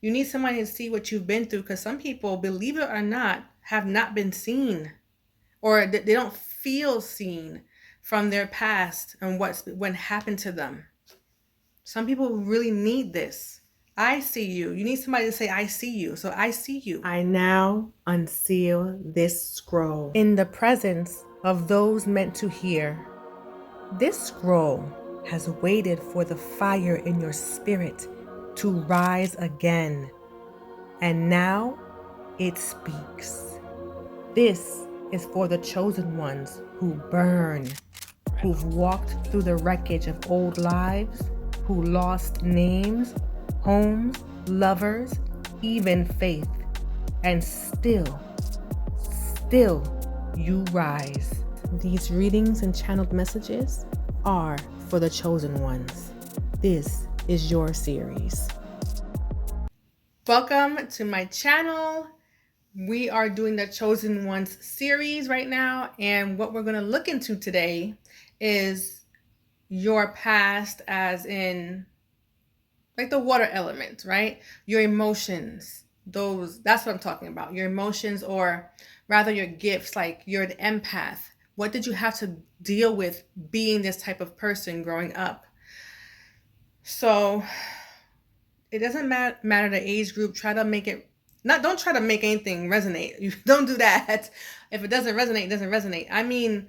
You need somebody to see what you've been through, because some people, believe it or not, have not been seen, or they don't feel seen from their past and what happened to them. Some people really need this. I see you. You need somebody to say, I see you. So I see you. I now unseal this scroll in the presence of those meant to hear. This scroll has waited for the fire in your spirit to rise again. And now it speaks. This is for the chosen ones who burn, who've walked through the wreckage of old lives, who lost names, homes, lovers, even faith, and still you rise. These readings and channeled messages are for the chosen ones. This is your series. Welcome to my channel. We are doing the Chosen Ones series right now, and what we're going to look into today is your past, as in like the water element, right? Your emotions, that's what I'm talking about. Your emotions, or rather your gifts, like you're an empath. What did you have to deal with being this type of person growing up? So it doesn't matter the age group. Try to make it, don't try to make anything resonate. You don't do that. If it doesn't resonate, it doesn't resonate. I mean,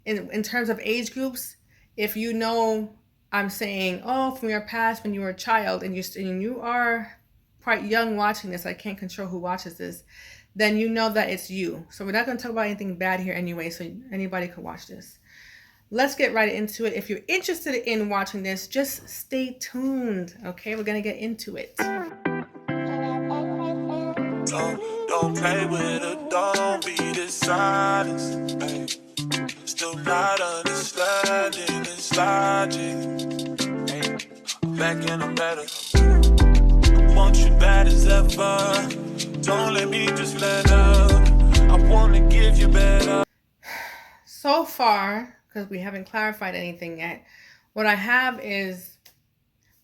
in terms of age groups, if you know I'm saying, oh, from your past when you were a child and you are quite young watching this, I can't control who watches this, then you know that it's you. So we're not going to talk about anything bad here anyway, so anybody could watch this. Let's get right into it. If you're interested in watching this, just stay tuned, okay? We're going to get into it. Don't play with it, don't be dishonest, babe. Still not understanding this logic, hey. I'm back and I'm better. I want you bad as ever. Don't let me just let up. I want to give you better. So far, because we haven't clarified anything yet, what I have is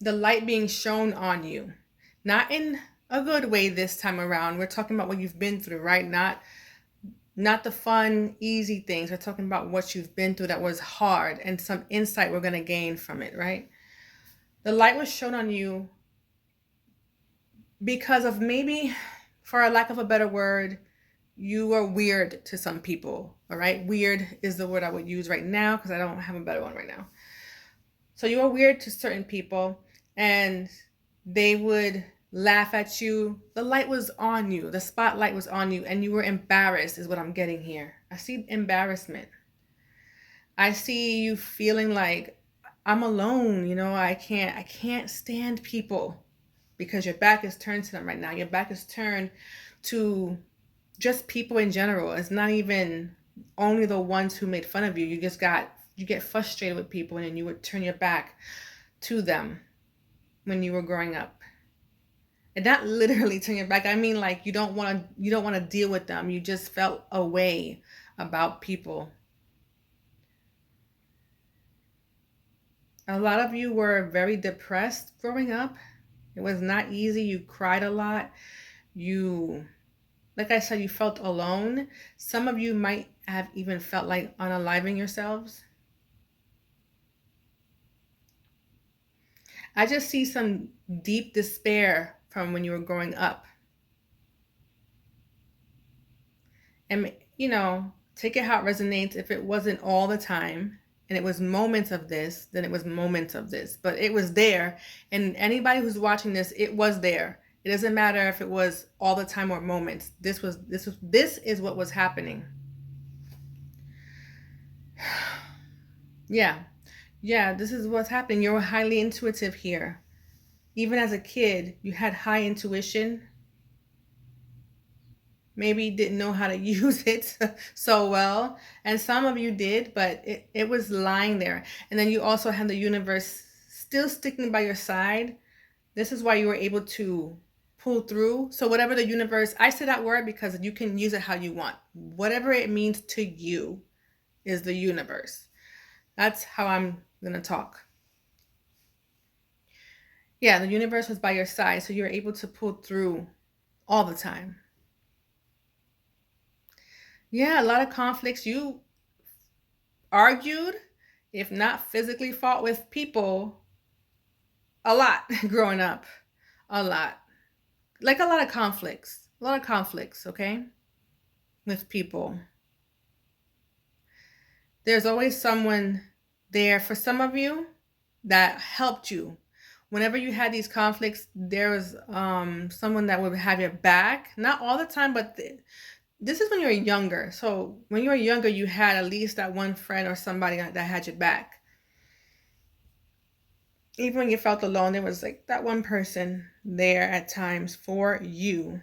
the light being shown on you. Not in a good way this time around. We're talking about what you've been through, right? Not the fun, easy things. We're talking about what you've been through that was hard, and some insight we're going to gain from it, right? The light was shown on you because of, maybe, for a lack of a better word, you were weird to some people, all right? Weird is the word I would use right now because I don't have a better one right now. So you were weird to certain people, and they would laugh at you. The light was on you. The spotlight was on you, and you were embarrassed is what I'm getting here. I see embarrassment. I see you feeling like, I'm alone, I can't stand people, because your back is turned to them right now. Your back is turned to just people in general. It's not even only the ones who made fun of you. You get frustrated with people, and then you would turn your back to them when you were growing up. And not literally turn your back. I mean, like, you don't want to deal with them. You just felt a way about people. A lot of you were very depressed growing up. It was not easy. You cried a lot. Like I said, you felt alone. Some of you might have even felt like unaliving yourselves. I just see some deep despair from when you were growing up. And, take it how it resonates. If it wasn't all the time, and it was moments of this, then it was moments of this. But it was there. And anybody who's watching this, it was there. It doesn't matter if it was all the time or moments. This is what was happening. Yeah, this is what's happening. You were highly intuitive here. Even as a kid, you had high intuition. Maybe you didn't know how to use it so well. And some of you did, but it was lying there. And then you also had the universe still sticking by your side. This is why you were able to pull through. So whatever the universe, I say that word because you can use it how you want. Whatever it means to you is the universe. That's how I'm going to talk. Yeah, the universe was by your side, so you're able to pull through all the time. Yeah, a lot of conflicts. You argued, if not physically fought with people, a lot growing up. A lot. Like a lot of conflicts. A lot of conflicts, okay? With people. There's always someone there for some of you that helped you. Whenever you had these conflicts, there was someone that would have your back. Not all the time, but this is when you were younger. So when you were younger, you had at least that one friend or somebody that had your back. Even when you felt alone, there was like that one person there at times for you.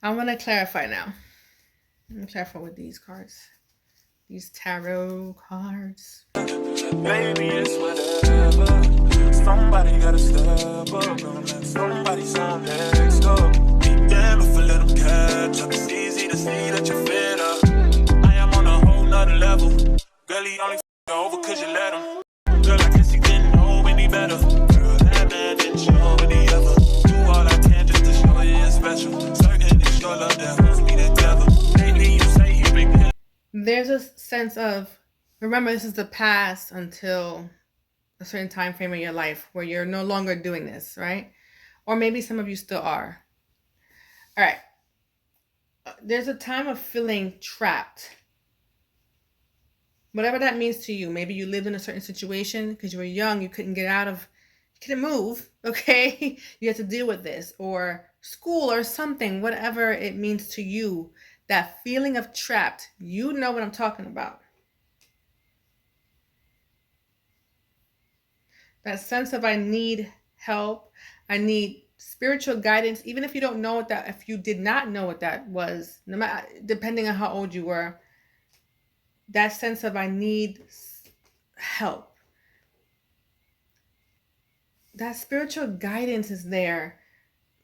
I want to clarify now. I'm careful with these cards. These tarot cards. Baby, it's whatever. Somebody gotta step up. Gonna let somebody sound next up. Be damn if I let them catch up. It's easy to see that you're fed up. I am on a whole nother level. Girl, he only over cause you let him. Girl, I guess he didn't know any better. Girl, that man didn't show any other. Do all I can just to show you you're special. Certain it's your love that holds me together. Lately you say you've been. There's a sense of, remember, this is the past until a certain time frame in your life where you're no longer doing this, right? Or maybe some of you still are. All right. There's a time of feeling trapped. Whatever that means to you. Maybe you lived in a certain situation because you were young, you couldn't get out of, you couldn't move, okay? You had to deal with this, or school or something, whatever it means to you. That feeling of trapped, you know what I'm talking about. That sense of I need help, I need spiritual guidance, even if you don't know what that, if you did not know what that was, no matter, depending on how old you were, that sense of I need help. That spiritual guidance is there.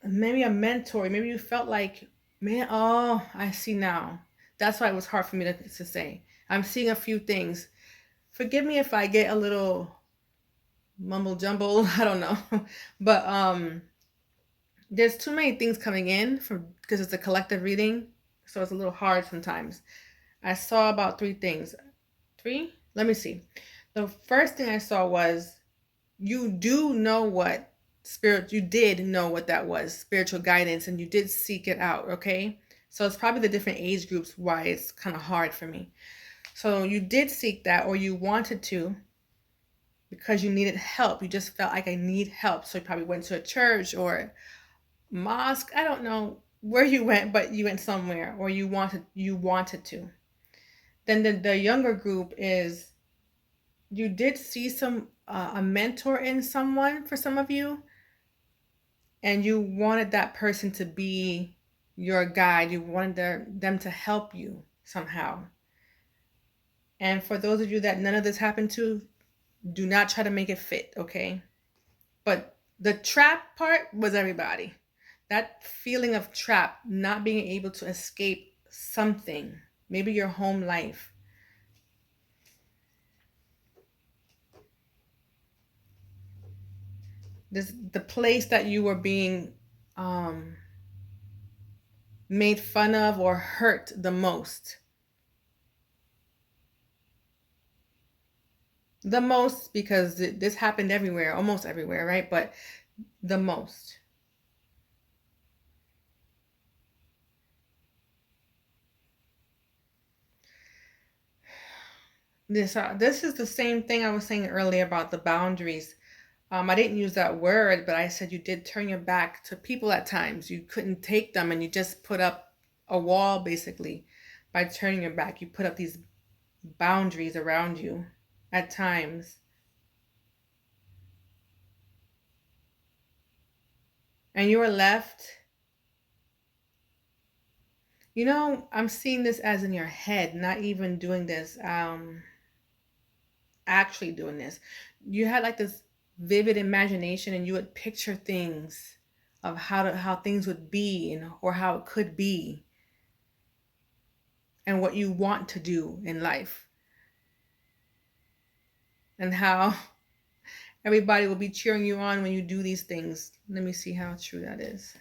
Maybe a mentor, maybe you felt like, man, oh, I see now. That's why it was hard for me to say. I'm seeing a few things. Forgive me if I get a little mumble jumble, I don't know. But there's too many things coming in because it's a collective reading, so it's a little hard sometimes. I saw about 3 things. 3? Let me see. The first thing I saw was you do know what you did know what that was, spiritual guidance, and you did seek it out, okay? So it's probably the different age groups why it's kind of hard for me. So you did seek that, or you wanted to, because you needed help. You just felt like I need help. So you probably went to a church or mosque. I don't know where you went, but you went somewhere, or you wanted to. Then the younger group is you did see some a mentor in someone for some of you, and you wanted that person to be your guide. You wanted them to help you somehow. And for those of you that none of this happened to, do not try to make it fit, okay? But the trap part was everybody. That feeling of trap, not being able to escape something, maybe your home life. The place that you were being made fun of or hurt the most. The most, because this happened everywhere, almost everywhere, right? But the most. This is the same thing I was saying earlier about the boundaries. I didn't use that word, but I said you did turn your back to people at times. You couldn't take them, and you just put up a wall, basically, by turning your back. You put up these boundaries around you at times. And you were left. You know, I'm seeing this as in your head, not even doing this, actually doing this. You had like this vivid imagination, and you would picture things of how things would be, or how it could be, and what you want to do in life. and how everybody will be cheering you on when you do these things. Let me see how true that is.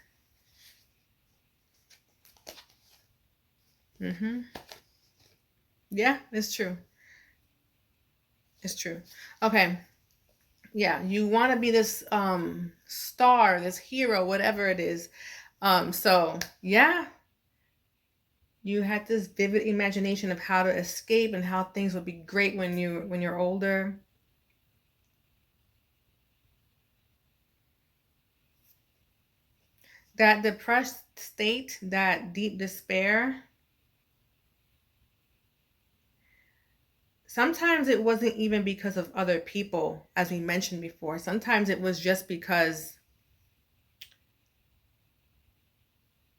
Yeah, it's true. It's true. Okay. Yeah, you want to be this star, this hero, whatever it is. So yeah, you had this vivid imagination of how to escape and how things would be great when you're older. That depressed state, that deep despair, sometimes it wasn't even because of other people, as we mentioned before. Sometimes it was just because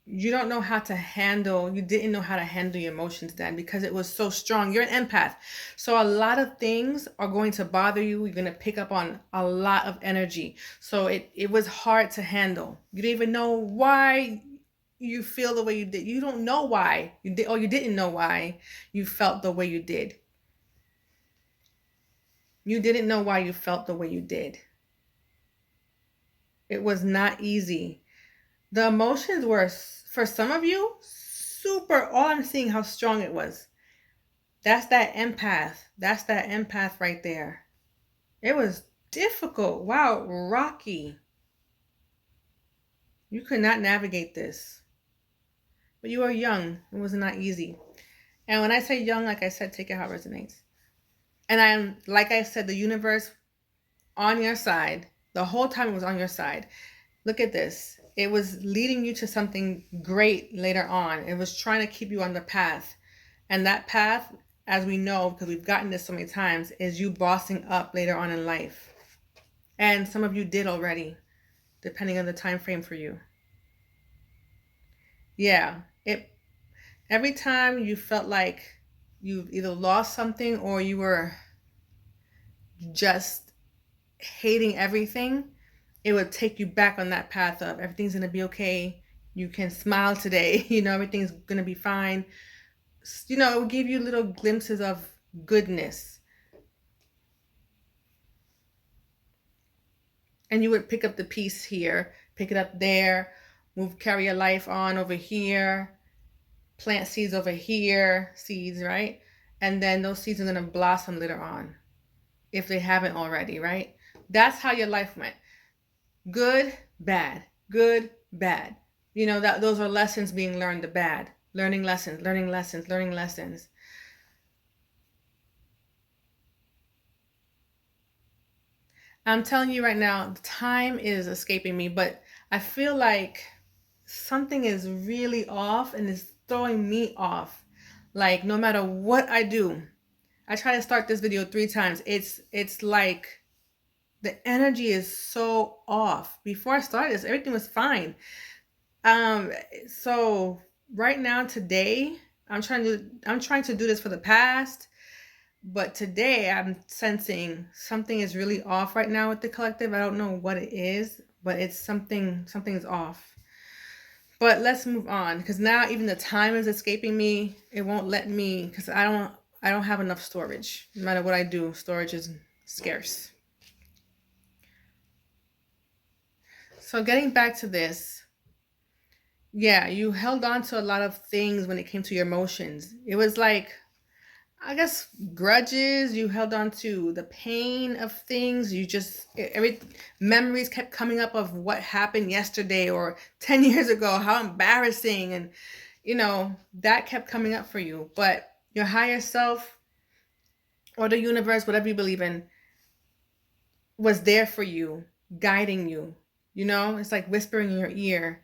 you don't know how to handle, you didn't know how to handle your emotions then because it was so strong. You're an empath. So a lot of things are going to bother you. You're going to pick up on a lot of energy. So it was hard to handle. You didn't even know why you feel the way you did. You don't know why you did, or you didn't know why you felt the way you did. You didn't know why you felt the way you did. It was not easy. The emotions were, for some of you, super. All I'm seeing how strong it was. That's that empath. That's that empath right there. It was difficult. Wow, rocky. You could not navigate this. But you were young. It was not easy. And when I say young, like I said, take it how it resonates. And I'm, like I said, the universe on your side. The whole time it was on your side. Look at this. It was leading you to something great later on. It was trying to keep you on the path. And that path, as we know, because we've gotten this so many times, is you bossing up later on in life. And some of you did already, depending on the time frame for you. Yeah, every time you felt like you either lost something or you were just hating everything, it would take you back on that path of everything's going to be okay. You can smile today. Everything's going to be fine. It will give you little glimpses of goodness. And you would pick up the piece here, pick it up there, carry your life on over here, plant seeds over here, seeds, right? And then those seeds are going to blossom later on, if they haven't already, right? That's how your life went. Good, bad, good, bad. That those are lessons being learned, the bad. Learning lessons, learning lessons, learning lessons. I'm telling you right now, time is escaping me, but I feel like something is really off and is throwing me off. Like no matter what I do, I try to start this video 3 times. It's like the energy is so off. Before I started this, everything was fine. So right now, today, I'm trying to do this for the past, but today I'm sensing something is really off right now with the collective. I don't know what it is, but it's something's off. But let's move on, because now even the time is escaping me. It won't let me, because I don't have enough storage. No matter what I do, storage is scarce. So getting back to this, yeah, you held on to a lot of things when it came to your emotions. It was like, I guess, grudges. You held on to the pain of things. Every memories kept coming up of what happened yesterday or 10 years ago, how embarrassing. And, that kept coming up for you. But your higher self or the universe, whatever you believe in, was there for you, guiding you. It's like whispering in your ear,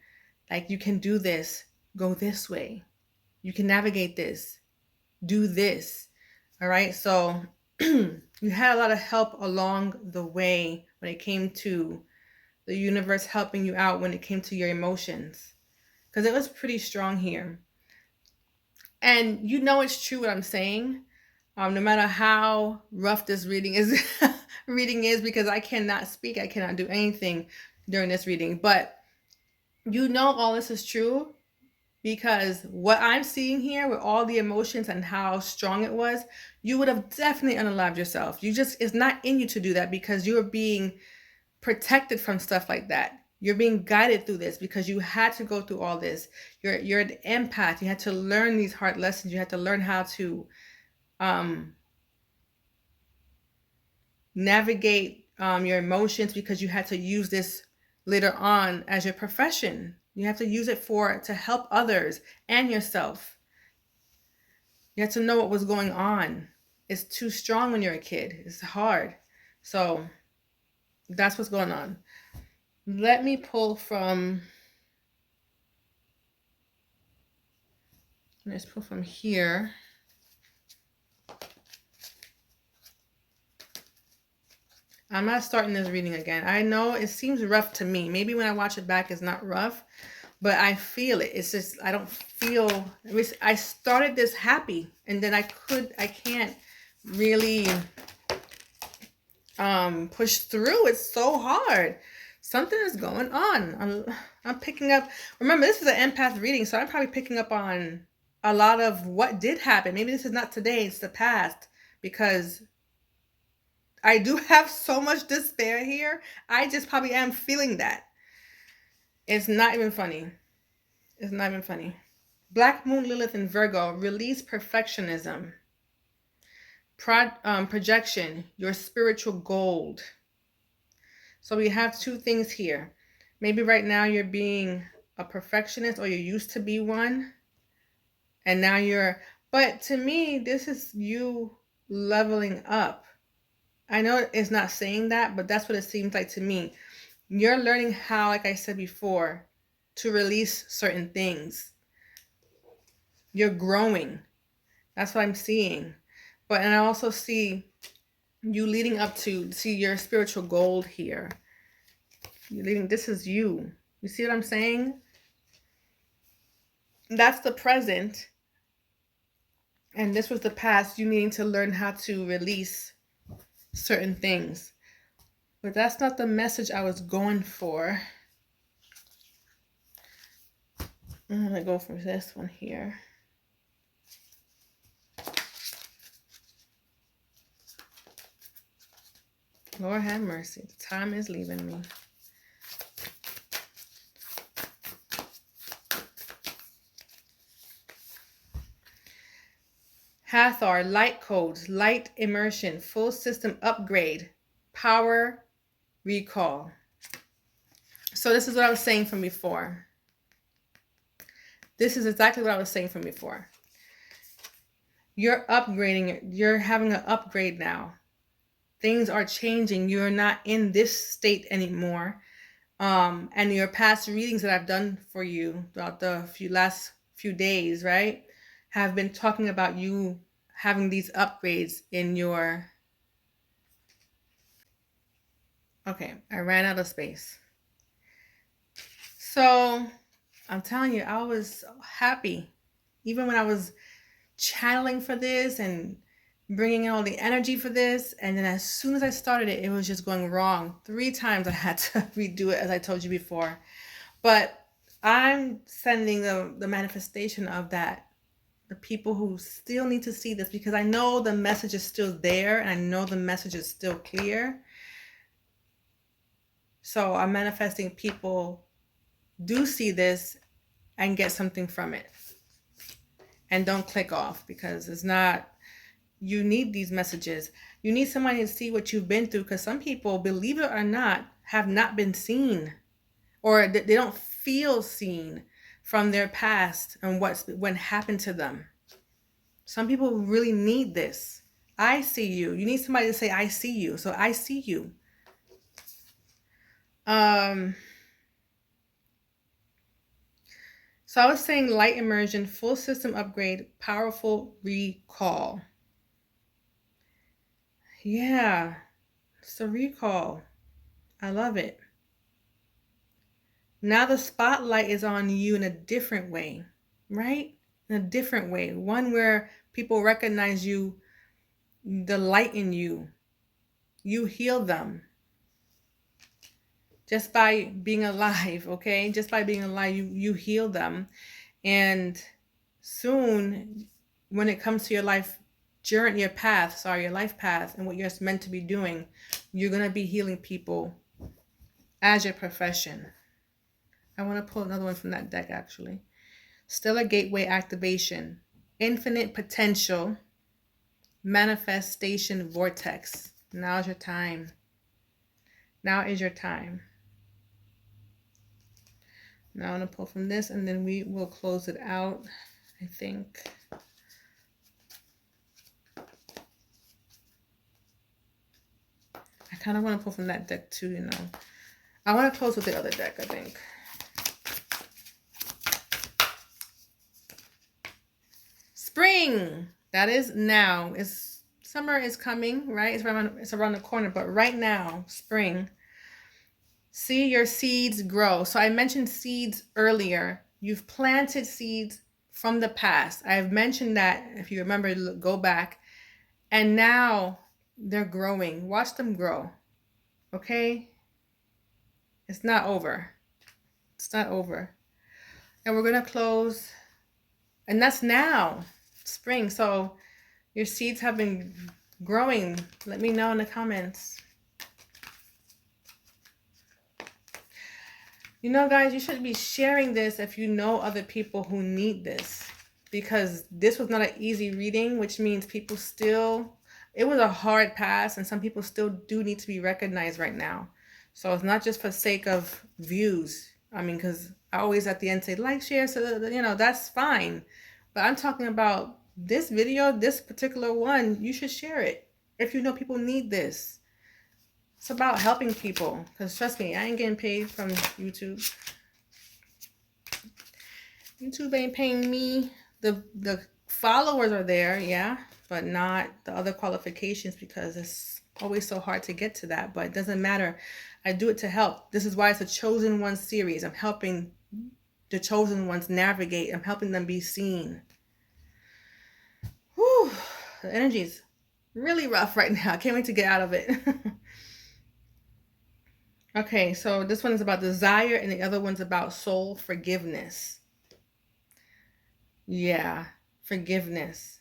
like, you can do this, go this way. You can navigate this, do this. All right. So you had a lot of help along the way when it came to the universe helping you out when it came to your emotions, because it was pretty strong here. And it's true what I'm saying. No matter how rough this reading is, because I cannot speak, I cannot do anything during this reading. But all this is true because what I'm seeing here with all the emotions and how strong it was, you would have definitely unalived yourself. It's not in you to do that because you're being protected from stuff like that. You're being guided through this because you had to go through all this. You're an empath. You had to learn these hard lessons. You had to learn how to navigate your emotions because you had to use this later on as your profession. You have to use it to help others and yourself. You have to know what was going on. It's too strong when you're a kid. It's hard. So that's what's going on. Let me pull from, let's pull from here. I'm not starting this reading again. I know it seems rough to me. Maybe when I watch it back, it's not rough, but I feel it. It's just, I don't feel, I started this happy and then I can't really push through. It's so hard. Something is going on. I'm picking up, remember this is an empath reading, so I'm probably picking up on a lot of what did happen. Maybe this is not today, it's the past, because I do have so much despair here. I just probably am feeling that. It's not even funny. It's not even funny. Black Moon Lilith in Virgo, release perfectionism. Projection, your spiritual gold. So we have two things here. Maybe right now you're being a perfectionist or you used to be one. And now but to me, this is you leveling up. I know it's not saying that, but that's what it seems like to me. You're learning how, like I said before, to release certain things. You're growing. That's what I'm seeing. And I also see you leading up to see your spiritual gold here. This is you. You see what I'm saying? That's the present. And this was the past. You needing to learn how to release certain things. But that's not the message I was going for. I'm going to go for this one here. Lord have mercy. The time is leaving me. Hathor, light codes, light immersion, full system upgrade, power, recall. So this is what I was saying from before. This is exactly what I was saying from before. You're upgrading. You're having an upgrade now. Things are changing. You're not in this state anymore. And your past readings that I've done for you throughout the last few days, right, have been talking about you having these upgrades in your... Okay, I ran out of space. So I'm telling you, I was happy. Even when I was channeling for this and bringing in all the energy for this. And then as soon as I started it, it was just going wrong. 3 times I had to redo it, as I told you before. But I'm sending the manifestation of that. The people who still need to see this, because I know the message is still there and I know the message is still clear. So I'm manifesting people do see this and get something from it. And don't click off, because it's not, you need these messages. You need somebody to see what you've been through, because some people, believe it or not, have not been seen, or they don't feel seen from their past and what happened to them. Some people really need this. I see you. You need somebody to say, I see you. So I see you. So I was saying light immersion, full system upgrade, powerful recall. Yeah, it's a recall. I love it. Now the spotlight is on you in a different way, right? In a different way. One where people recognize you, the light in you. You heal them. Just by being alive, okay? Just by being alive, you heal them. And soon, when it comes to your life journey, your path, your life path, and what you're meant to be doing, you're going to be healing people as your profession. I want to pull another one from that deck, actually. Stellar Gateway Activation, Infinite Potential, Manifestation Vortex. Now's your time. Now is your time. Now I'm going to pull from this, and then we will close it out, I think. I kind of want to pull from that deck too, you know. I want to close with the other deck, I think. Spring. That is now. Summer is coming, right? It's around the corner, but right now, spring. See your seeds grow. So I mentioned seeds earlier. You've planted seeds from the past. I've mentioned that, if you remember, go back. And now they're growing. Watch them grow. Okay? It's not over. It's not over. And we're going to close. And that's now, spring. So your seeds have been growing. Let me know in the comments. You know, guys, you should be sharing this if you know other people who need this, because this was not an easy reading, which means people still, it was a hard pass, and some people still do need to be recognized right now. So it's not just for sake of views. I mean, because I always at the end say like, share, so you know, that's fine. But I'm talking about this video, this particular one, you should share it if you know people need this. It's about helping people, because trust me, I ain't getting paid from YouTube. YouTube ain't paying me. The followers are there, yeah, but not the other qualifications, because it's always so hard to get to that. But it doesn't matter. I do it to help. This is why it's a Chosen One series. I'm helping the chosen ones navigate. I'm helping them be seen. Whew, the energy's really rough right now. I can't wait to get out of it. Okay, so this one is about desire, and the other one's about soul forgiveness. Yeah, forgiveness.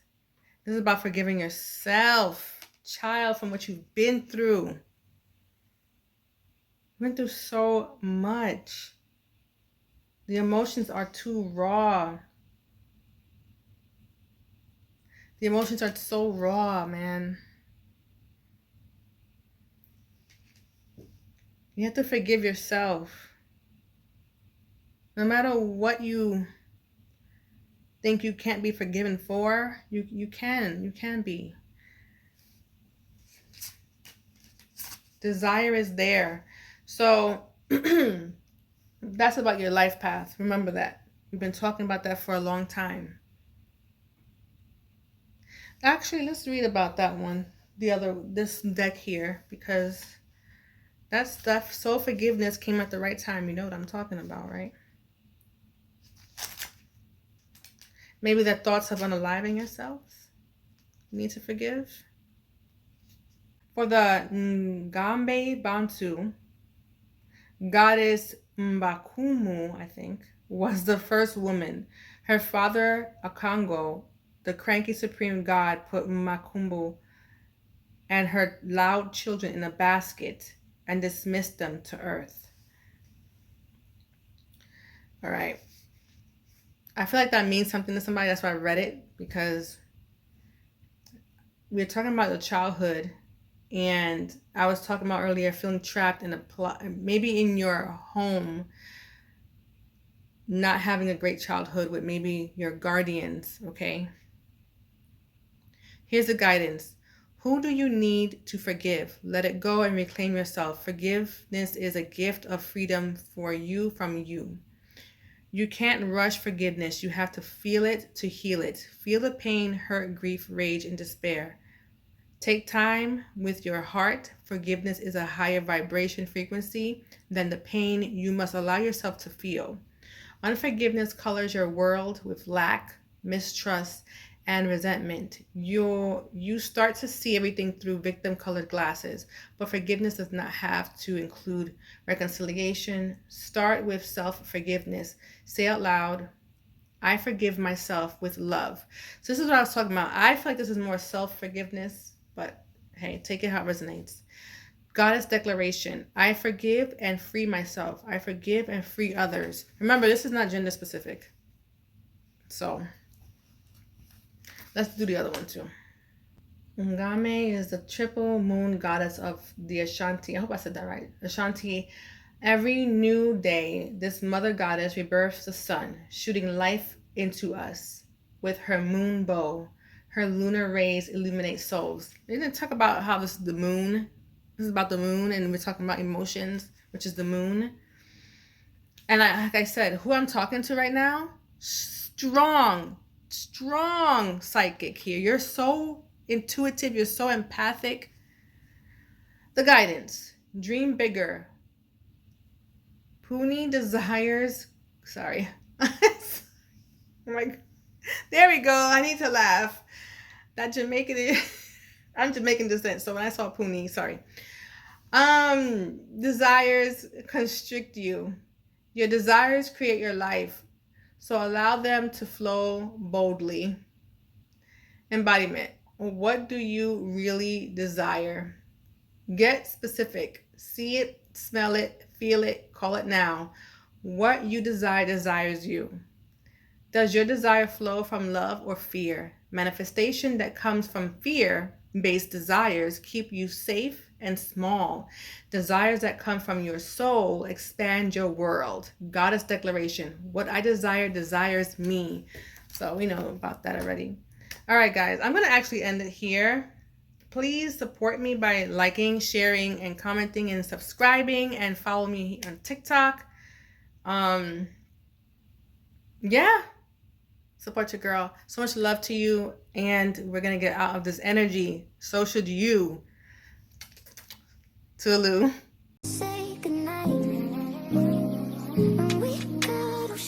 This is about forgiving yourself, child, from what you've been through. You went through so much. The emotions are too raw. The emotions are so raw, man. You have to forgive yourself. No matter what you think you can't be forgiven for, you can be. Desire is there. So that's about your life path. Remember that. We've been talking about that for a long time. Actually, let's read about that one. This deck here, because that stuff, soul forgiveness, came at the right time. You know what I'm talking about, right? Maybe the thoughts of unaliving yourselves. You need to forgive. For the Ngambe Bantu, goddess Mbakumu, I think, was the first woman. Her father, Akango, the cranky supreme god, put Mbakumu and her loud children in a basket and dismissed them to earth. All right. I feel like that means something to somebody. That's why I read it, because we're talking about the childhood, and I was talking about earlier feeling trapped in a plot, maybe in your home, not having a great childhood with maybe your guardians, okay? Here's the guidance. Who do you need to forgive? Let it go and reclaim yourself. Forgiveness is a gift of freedom for you from you. You can't rush forgiveness. You have to feel it to heal it. Feel the pain, hurt, grief, rage, and despair. Take time with your heart. Forgiveness is a higher vibration frequency than the pain you must allow yourself to feel. Unforgiveness colors your world with lack, mistrust, and resentment. You start to see everything through victim-colored glasses, but forgiveness does not have to include reconciliation. Start with self-forgiveness. Say out loud, I forgive myself with love. So this is what I was talking about. I feel like this is more self-forgiveness, but hey, take it how it resonates. Goddess declaration. I forgive and free myself. I forgive and free others. Remember, this is not gender specific. So let's do the other one too. Ngame is the triple moon goddess of the Ashanti. I hope I said that right. Ashanti. Every new day, this mother goddess rebirths the sun, shooting life into us with her moon bow. Her lunar rays illuminate souls. They didn't talk about how this is the moon. This is about the moon, and we're talking about emotions, which is the moon. And like I said, who I'm talking to right now, strong psychic here. You're so intuitive. You're so empathic. The guidance. Dream bigger. Puni desires. Sorry. Like, there we go. I need to laugh. That Jamaican. I'm Jamaican descent, so when I saw Puni, sorry. Desires constrict you. Your desires create your life, so allow them to flow boldly. Embodiment. What do you really desire? Get specific. See it, smell it, feel it, call it now. What you desire desires you. Does your desire flow from love or fear? Manifestation that comes from fear-based desires keep you safe and small. Desires that come from your soul expand your world. Goddess declaration. What I desire desires me. So we know about that already. All right, guys. I'm going to actually end it here. Please support me by liking, sharing, and commenting and subscribing, and follow me on TikTok. Yeah. Support your girl. So much love to you, and we're going to get out of this energy. So should you. Toodaloo. Say goodnight. We could have